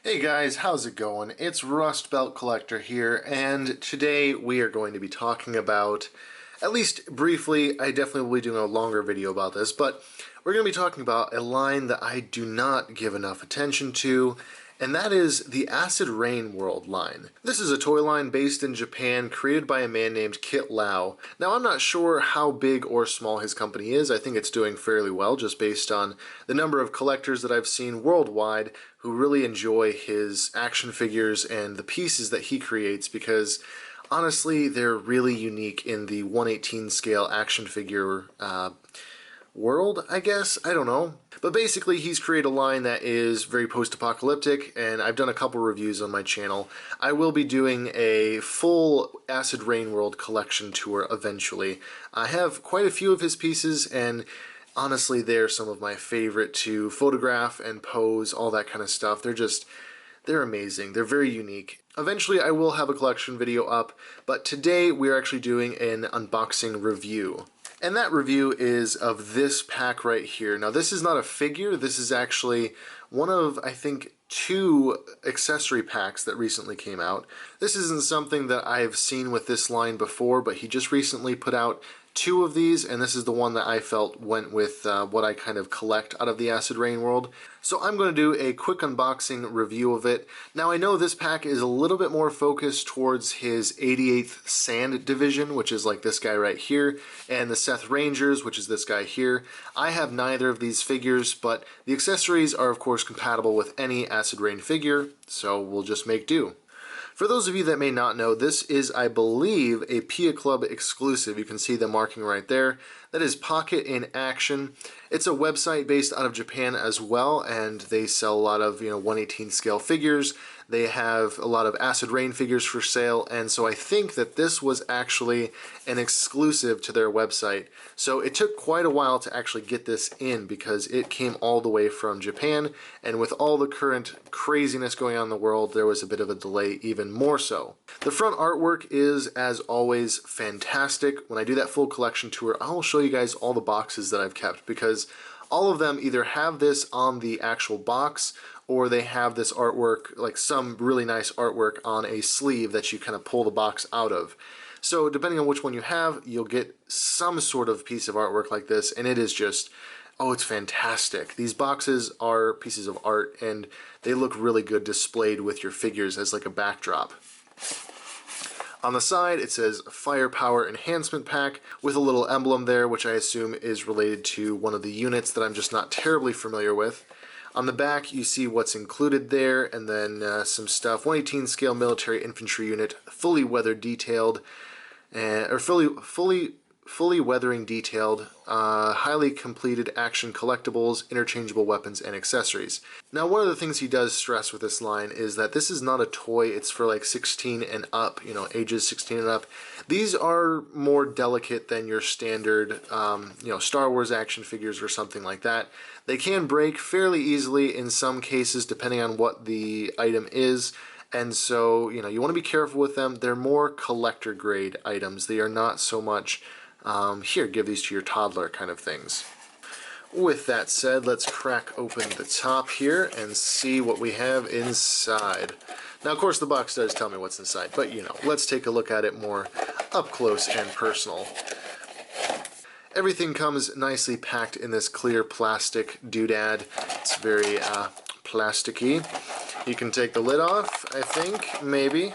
Hey guys, how's it going? It's Rust Belt Collector here, and today we are going to be talking about, at least briefly, I definitely will be doing a longer video about this, but we're going to be talking about a line that I do not give enough attention to, and that is the Acid Rain World line. This is a toy line based in Japan, created by a man named Kit Lau. Now, I'm not sure how big or small his company is. I think it's doing fairly well, just based on the number of collectors that I've seen worldwide who really enjoy his action figures and the pieces that he creates, because honestly, they're really unique in the 1/18 scale action figure world, I guess. I don't know. But basically, he's created a line that is very post-apocalyptic, and I've done a couple reviews on my channel. I will be doing a full Acid Rain World collection tour eventually. I have quite a few of his pieces, and honestly, they're some of my favorite to photograph and pose, all that kind of stuff. They're amazing. They're very unique. Eventually, I will have a collection video up, but today we're actually doing an unboxing review. And that review is of this pack right here. Now, this is not a figure. This is actually one of, I think, 2 accessory packs that recently came out. This isn't something that I've seen with this line before, but he just recently put out 2 of these, and this is the one that I felt went with what I kind of collect out of the Acid Rain world. So I'm going to do a quick unboxing review of it. Now, I know this pack is a little bit more focused towards his 88th Sand Division, which is like this guy right here, and the Seth Rangers, which is this guy here. I have neither of these figures, but the accessories are of course compatible with any Acid Rain figure, so we'll just make do. For those of you that may not know, this is, I believe, a Pia Club exclusive. You can see the marking right there. That is Pocket in Action. It's a website based out of Japan as well, and they sell a lot of 1/18 scale figures. They have a lot of Acid Rain figures for sale, and so I think that this was actually an exclusive to their website. So it took quite a while to actually get this in, because it came all the way from Japan, and with all the current craziness going on in the world, there was a bit of a delay even more so. The front artwork is, as always, fantastic. When I do that full collection tour, I will show you guys all the boxes that I've kept, because all of them either have this on the actual box, or they have this artwork, like some really nice artwork on a sleeve that you kind of pull the box out of. So depending on which one you have, you'll get some sort of piece of artwork like this, and it is just, oh, it's fantastic. These boxes are pieces of art, and they look really good displayed with your figures as like a backdrop. On the side, it says Firepower Enhancement Pack with a little emblem there, which I assume is related to one of the units that I'm just not terribly familiar with. On the back, you see what's included there, and then some stuff. 1/18 scale military infantry unit, fully weathered detailed, or fully weathering detailed, highly completed action collectibles, interchangeable weapons, and accessories. Now, one of the things he does stress with this line is that this is not a toy. It's for like 16 and up, ages 16 and up. These are more delicate than your standard, Star Wars action figures or something like that. They can break fairly easily in some cases, depending on what the item is. And so, you want to be careful with them. They're more collector grade items. They are not so much, here, give these to your toddler kind of things. With that said, let's crack open the top here and see what we have inside. Now, of course, the box does tell me what's inside, but let's take a look at it more up close and personal. Everything comes nicely packed in this clear plastic doodad. It's very plasticky. You can take the lid off, I think, maybe.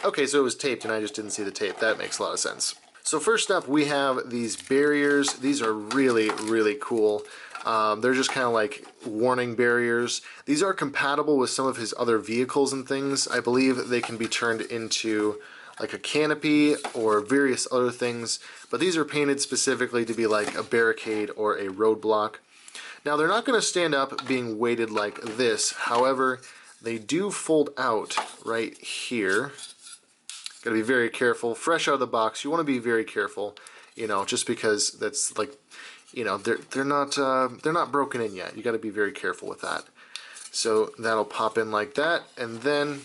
Okay, so it was taped and I just didn't see the tape. That makes a lot of sense. So first up, we have these barriers. These are really, really cool. They're just kind of like warning barriers. These are compatible with some of his other vehicles and things. I believe they can be turned into like a canopy or various other things, but these are painted specifically to be like a barricade or a roadblock. Now, they're not going to stand up being weighted like this. However, they do fold out right here. Got to be very careful. Fresh out of the box, you want to be very careful, just because that's like, they're not broken in yet. You got to be very careful with that. So that'll pop in like that, and then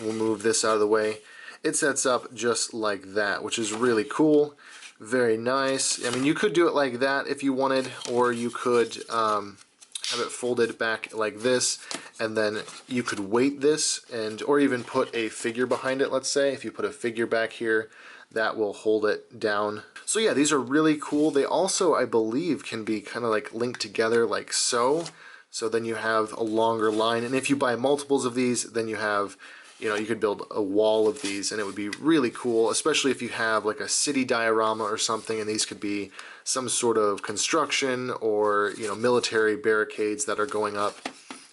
we'll move this out of the way. It sets up just like that, which is really cool. Very nice. I mean, you could do it like that if you wanted, or you could have it folded back like this, and then you could weight this, and or even put a figure behind it. Let's say if you put a figure back here, that will hold it down. So yeah, these are really cool. They also, I believe, can be kind of like linked together like so. So then you have a longer line, and if you buy multiples of these, then you have, you know, you could build a wall of these, and it would be really cool, especially if you have like a city diorama or something, and these could be some sort of construction or, you know, military barricades that are going up.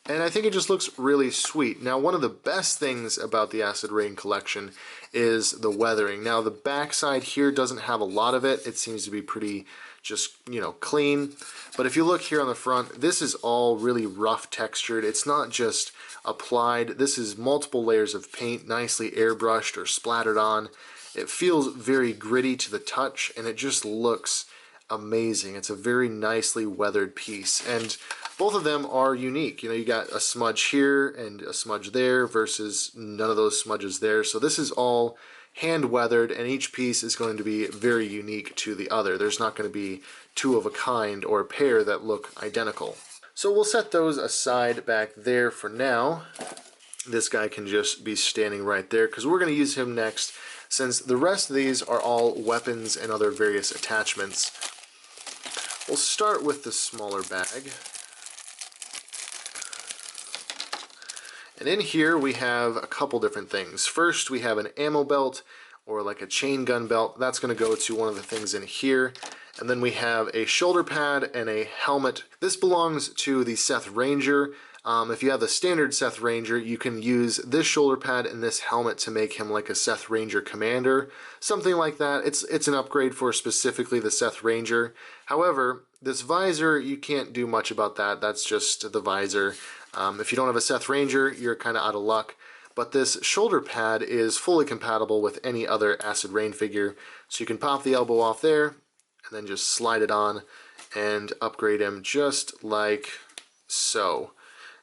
And I think it just looks really sweet. Now, one of the best things about the Acid Rain collection is the weathering. Now, the back side here doesn't have a lot of it. It seems to be pretty just, you know, clean. But if you look here on the front, this is all really rough textured. It's not just applied. This is multiple layers of paint, nicely airbrushed or splattered on. It feels very gritty to the touch, and it just looks amazing. It's a very nicely weathered piece, and both of them are unique. You know, you got a smudge here and a smudge there versus none of those smudges there. So this is all hand weathered, and each piece is going to be very unique to the other. There's not going to be two of a kind or a pair that look identical. So we'll set those aside back there for now. This guy can just be standing right there because we're going to use him next, since the rest of these are all weapons and other various attachments. We'll start with the smaller bag. And in here we have a couple different things. First, we have an ammo belt, or like a chain gun belt. That's going to go to one of the things in here. And then we have a shoulder pad and a helmet. This belongs to the Seth Ranger. If you have the standard Seth Ranger, you can use this shoulder pad and this helmet to make him like a Seth Ranger commander, something like that. It's an upgrade for specifically the Seth Ranger. However, this visor, you can't do much about that. That's just the visor. If you don't have a Seth Ranger, you're kind of out of luck. But this shoulder pad is fully compatible with any other Acid Rain figure, so you can pop the elbow off there and then just slide it on and upgrade him just like so.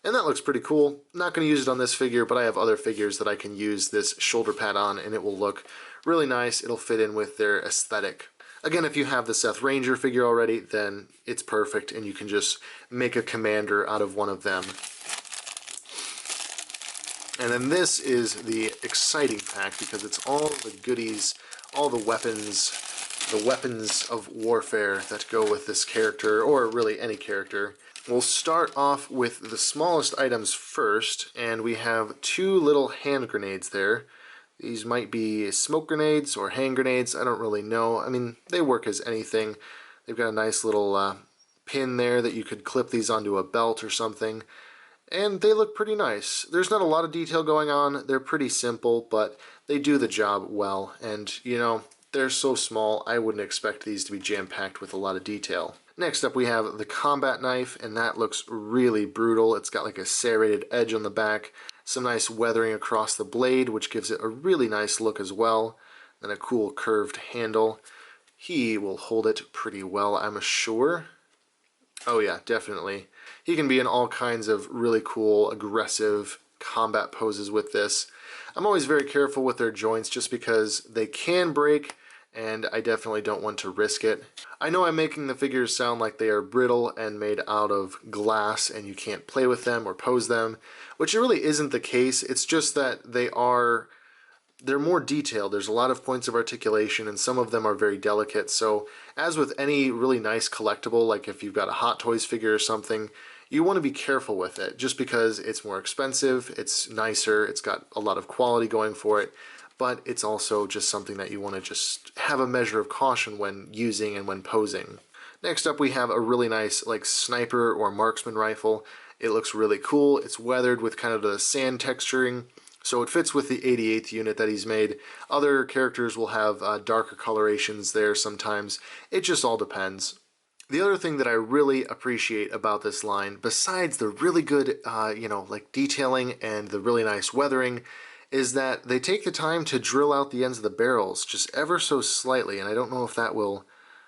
And that looks pretty cool. Not going to use it on this figure, but I have other figures that I can use this shoulder pad on, and it will look really nice. It'll fit in with their aesthetic. Again, if you have the Seth Ranger figure already, then it's perfect, and you can just make a commander out of one of them. And then this is the exciting pack, because it's all the goodies, all the weapons of warfare that go with this character, or really any character. We'll start off with the smallest items first, and we have two little hand grenades there. These might be smoke grenades or hand grenades, I don't really know. I mean, they work as anything. They've got a nice little pin there that you could clip these onto a belt or something. And they look pretty nice. There's not a lot of detail going on. They're pretty simple, but they do the job well. And, you know, they're so small, I wouldn't expect these to be jam-packed with a lot of detail. Next up we have the combat knife, and that looks really brutal. It's got like a serrated edge on the back, some nice weathering across the blade, which gives it a really nice look as well, and a cool curved handle. He will hold it pretty well, I'm sure. Oh yeah, definitely. He can be in all kinds of really cool, aggressive combat poses with this. I'm always very careful with their joints just because they can break, and I definitely don't want to risk it. I know I'm making the figures sound like they are brittle and made out of glass and you can't play with them or pose them, which it really isn't the case. It's just that they're more detailed. There's a lot of points of articulation, and some of them are very delicate. So as with any really nice collectible, like if you've got a Hot Toys figure or something, you want to be careful with it just because it's more expensive, it's nicer, it's got a lot of quality going for it, but it's also just something that you want to just have a measure of caution when using and when posing. Next up we have a really nice like sniper or marksman rifle. It looks really cool. It's weathered with kind of the sand texturing, so it fits with the 88th unit that he's made. Other characters will have darker colorations there sometimes. It just all depends. The other thing that I really appreciate about this line, besides the really good, like detailing and the really nice weathering, is that they take the time to drill out the ends of the barrels just ever so slightly, and I don't know if that will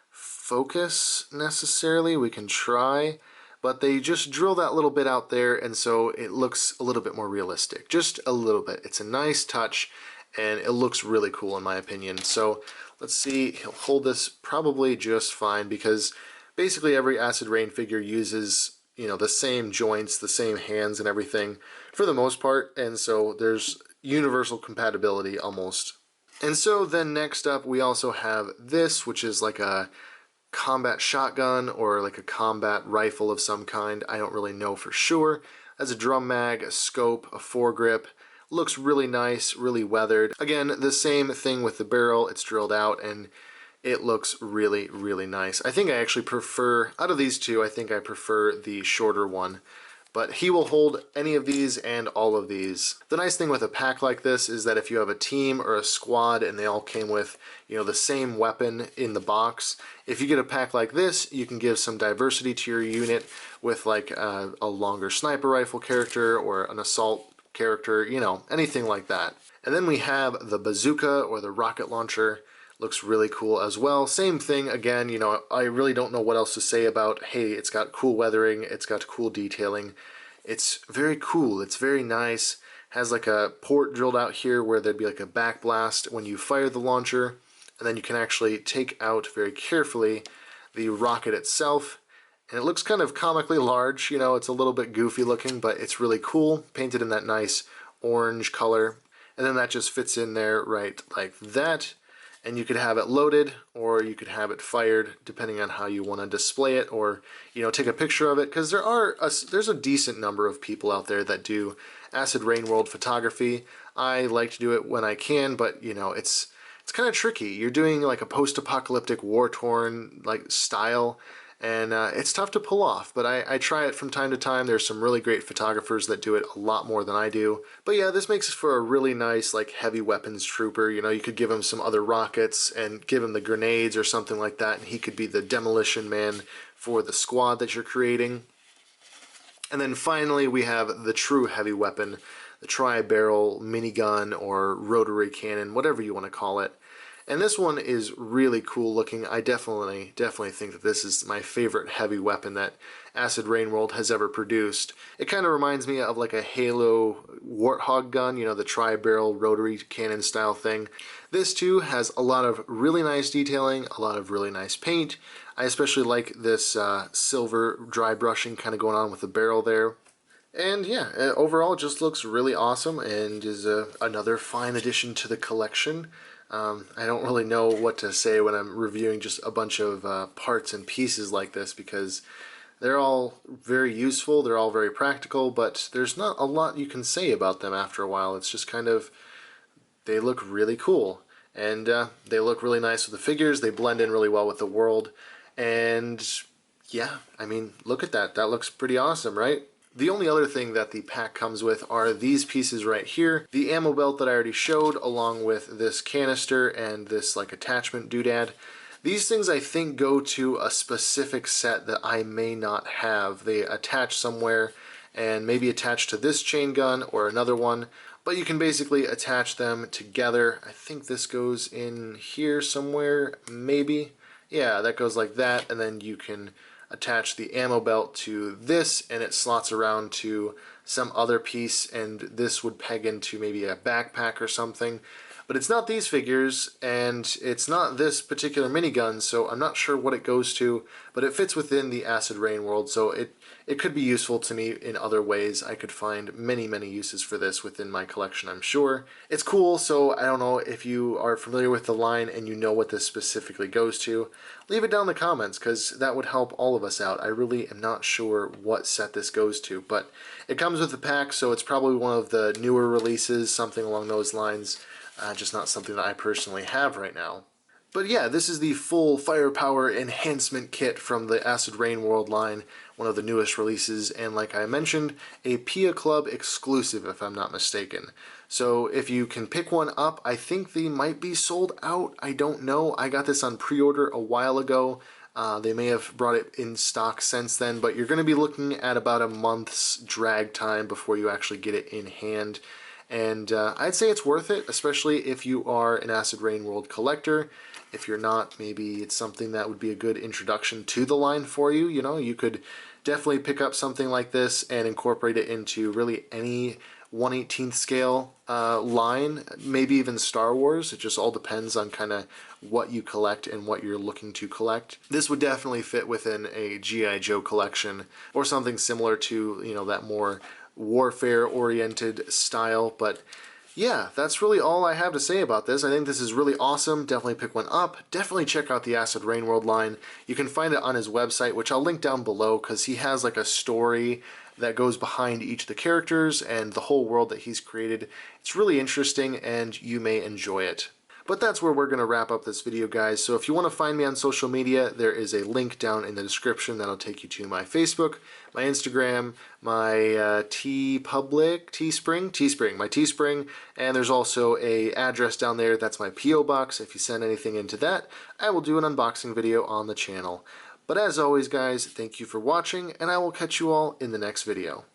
focus necessarily. We can try, but they just drill that little bit out there, and so it looks a little bit more realistic, just a little bit. It's a nice touch, and it looks really cool in my opinion. So let's see, he'll hold this probably just fine because basically every Acid Rain figure uses, you know, the same joints, the same hands and everything for the most part, and so there's universal compatibility almost. And so then next up we also have this, which is like a combat shotgun or like a combat rifle of some kind. I don't really know for sure. Has a drum mag, a scope, a foregrip. Looks really nice, really weathered. Again, the same thing with the barrel. It's drilled out and it looks really, really nice. I think I actually prefer, out of these two, I think I prefer the shorter one. But he will hold any of these and all of these. The nice thing with a pack like this is that if you have a team or a squad and they all came with, you know, the same weapon in the box, if you get a pack like this, you can give some diversity to your unit with like a longer sniper rifle character or an assault character, you know, anything like that. And then we have the bazooka or the rocket launcher. Looks really cool as well. Same thing again, you know, I really don't know what else to say about, hey, it's got cool weathering, it's got cool detailing. It's very cool, it's very nice. Has like a port drilled out here where there'd be like a backblast when you fire the launcher, and then you can actually take out very carefully the rocket itself. And it looks kind of comically large, you know, it's a little bit goofy looking, but it's really cool, painted in that nice orange color. And then that just fits in there right like that. And you could have it loaded or you could have it fired depending on how you want to display it, or, you know, take a picture of it, because there's a decent number of people out there that do Acid Rain World photography. I like to do it when I can, but you know, it's kind of tricky. You're doing like a post-apocalyptic war-torn like style, and it's tough to pull off, but I try it from time to time. There's some really great photographers that do it a lot more than I do. But yeah, this makes for a really nice like heavy weapons trooper. You know, you could give him some other rockets and give him the grenades or something like that, and he could be the demolition man for the squad that you're creating. And then finally we have the true heavy weapon, the tri-barrel minigun or rotary cannon, whatever you want to call it. And this one is really cool looking. I definitely think that this is my favorite heavy weapon that Acid Rain World has ever produced. It kind of reminds me of like a Halo Warthog gun, you know, the tri-barrel rotary cannon style thing. This too has a lot of really nice detailing, a lot of really nice paint. I especially like this silver dry brushing kind of going on with the barrel there. And yeah, overall it just looks really awesome and is another fine addition to the collection. I don't really know what to say when I'm reviewing just a bunch of parts and pieces like this, because they're all very useful, they're all very practical, but there's not a lot you can say about them after a while. It's just kind of, they look really cool, and they look really nice with the figures, they blend in really well with the world, and yeah, I mean, look at that, that looks pretty awesome, right? The only other thing that the pack comes with are these pieces right here. The ammo belt that I already showed, along with this canister and this like attachment doodad. These things I think go to a specific set that I may not have. They attach somewhere and maybe attach to this chain gun or another one, but you can basically attach them together. I think this goes in here somewhere, maybe. Yeah, that goes like that, and then you can attach the ammo belt to this and it slots around to some other piece, and this would peg into maybe a backpack or something. But it's not these figures and it's not this particular minigun, so I'm not sure what it goes to, but it fits within the Acid Rain world, so it could be useful to me in other ways. I could find many uses for this within my collection, I'm sure. It's cool, so I don't know if you are familiar with the line and you know what this specifically goes to. Leave it down in the comments, because that would help all of us out. I really am not sure what set this goes to, but it comes with the pack, so it's probably one of the newer releases, something along those lines. Just not something that I personally have right now. But yeah, this is the full Firepower Enhancement kit from the Acid Rain World line, one of the newest releases, and like I mentioned, a Pia Club exclusive if I'm not mistaken. So if you can pick one up, I think they might be sold out, I don't know. I got this on pre-order a while ago. They may have brought it in stock since then, but you're going to be looking at about a month's drag time before you actually get it in hand. And I'd say it's worth it, especially if you are an Acid Rain World collector. If you're not, maybe it's something that would be a good introduction to the line for you. You know, you could definitely pick up something like this and incorporate it into really any 1/18 scale line, maybe even Star Wars. It just all depends on kind of what you collect and what you're looking to collect. This would definitely fit within a G.I. Joe collection or something similar to, you know, that more warfare-oriented style. But yeah, that's really all I have to say about this. I think this is really awesome. Definitely pick one up. Definitely check out the Acid Rain World line. You can find it on his website, which I'll link down below, because he has like a story that goes behind each of the characters and the whole world that he's created. It's really interesting and you may enjoy it. But that's where we're going to wrap up this video, guys. So if you want to find me on social media, there is a link down in the description that'll take you to my Facebook, my Instagram, my Teespring, and there's also a address down there. That's my P.O. box. If you send anything into that, I will do an unboxing video on the channel. But as always, guys, thank you for watching, and I will catch you all in the next video.